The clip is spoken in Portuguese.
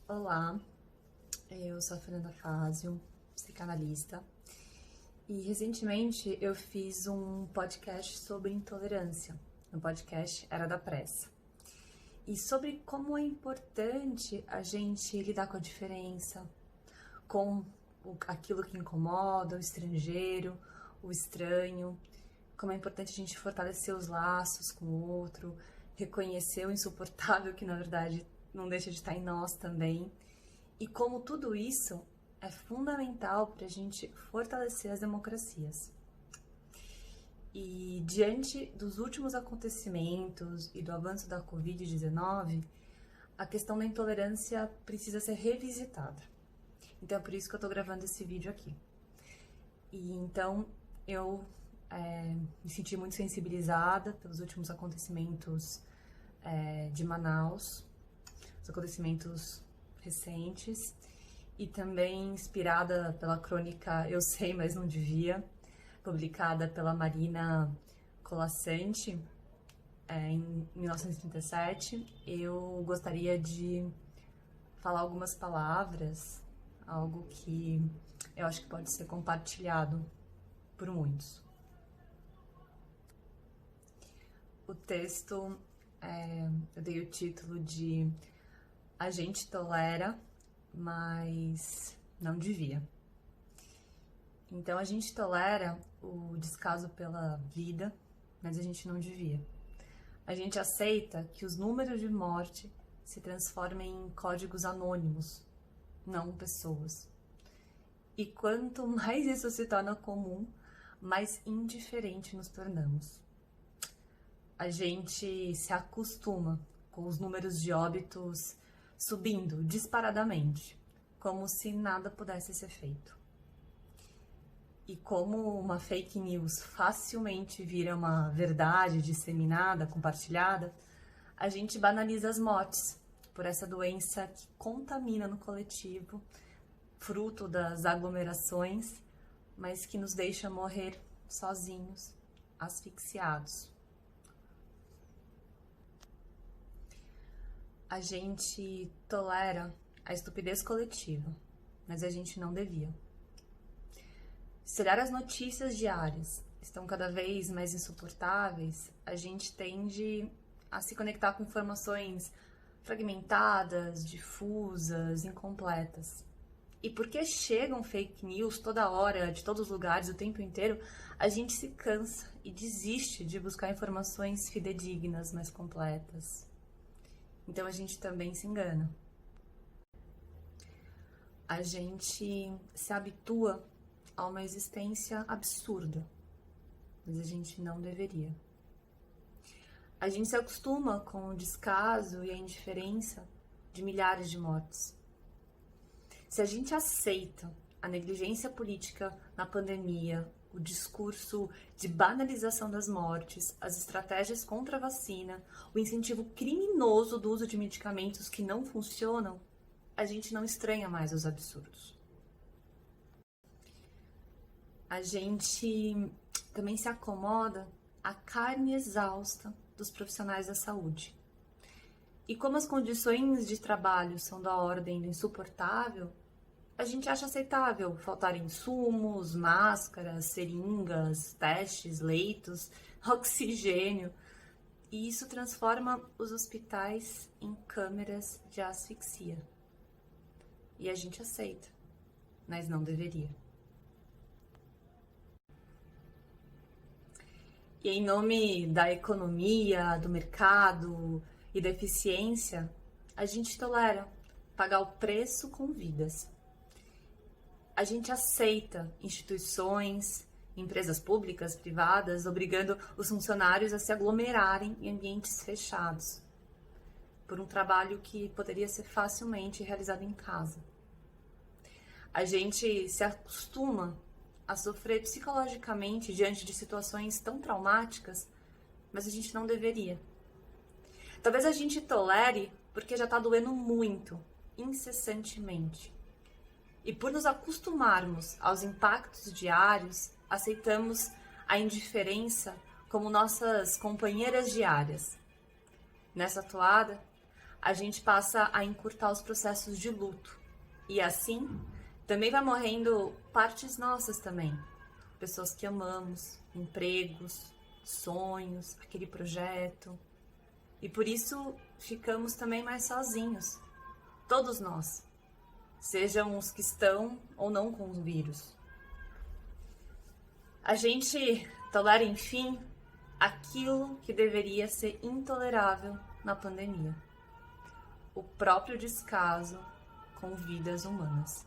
Olá, eu sou a Fernanda Fázio, psicanalista, e recentemente eu fiz um podcast sobre intolerância. No podcast Era da Pressa. E sobre como é importante a gente lidar com a diferença, com aquilo que incomoda, o estrangeiro, o estranho, como é importante a gente fortalecer os laços com o outro, reconhecer o insuportável que na verdade não deixa de estar em nós também. E como tudo isso é fundamental para a gente fortalecer as democracias. E diante dos últimos acontecimentos e do avanço da Covid-19, a questão da intolerância precisa ser revisitada. Então é por isso que eu estou gravando esse vídeo aqui. E então eu me senti muito sensibilizada pelos últimos acontecimentos de Manaus, os acontecimentos recentes, e também inspirada pela crônica Eu Sei, Mas Não Devia, publicada pela Marina Colasanti em 1937. Eu gostaria de falar algumas palavras, algo que eu acho que pode ser compartilhado por muitos. O texto, eu dei o título de A Gente Tolera, mas não devia. Então a gente tolera o descaso pela vida, mas a gente não devia. A gente aceita que os números de morte se transformem em códigos anônimos, não pessoas. E quanto mais isso se torna comum, mais indiferente nos tornamos. A gente se acostuma com os números de óbitos subindo disparadamente, como se nada pudesse ser feito. E como uma fake news facilmente vira uma verdade disseminada, compartilhada, a gente banaliza as mortes por essa doença que contamina no coletivo, fruto das aglomerações, mas que nos deixa morrer sozinhos, asfixiados. A gente tolera a estupidez coletiva, mas a gente não devia. Se olhar as notícias diárias estão cada vez mais insuportáveis, a gente tende a se conectar com informações fragmentadas, difusas, incompletas. E porque chegam fake news toda hora, de todos os lugares, o tempo inteiro, a gente se cansa e desiste de buscar informações fidedignas, mais completas. Então a gente também se engana. A gente se habitua a uma existência absurda, mas a gente não deveria. A gente se acostuma com o descaso e a indiferença de milhares de mortes. Se a gente aceita a negligência política na pandemia, o discurso de banalização das mortes, as estratégias contra a vacina, o incentivo criminoso do uso de medicamentos que não funcionam, a gente não estranha mais os absurdos. A gente também se acomoda à carne exausta dos profissionais da saúde. E como as condições de trabalho são da ordem do insuportável, a gente acha aceitável faltar insumos, máscaras, seringas, testes, leitos, oxigênio. E isso transforma os hospitais em câmeras de asfixia. E a gente aceita, mas não deveria. E em nome da economia, do mercado e da eficiência, a gente tolera pagar o preço com vidas. A gente aceita instituições, empresas públicas, privadas, obrigando os funcionários a se aglomerarem em ambientes fechados, por um trabalho que poderia ser facilmente realizado em casa. A gente se acostuma a sofrer psicologicamente diante de situações tão traumáticas, mas a gente não deveria. Talvez a gente tolere porque já está doendo muito, incessantemente. E por nos acostumarmos aos impactos diários, aceitamos a indiferença como nossas companheiras diárias. Nessa toada, a gente passa a encurtar os processos de luto. E assim, também vai morrendo partes nossas também. Pessoas que amamos, empregos, sonhos, aquele projeto. E por isso ficamos também mais sozinhos. Todos nós. Sejam os que estão ou não com o vírus. A gente tolera, enfim, aquilo que deveria ser intolerável na pandemia: o próprio descaso com vidas humanas.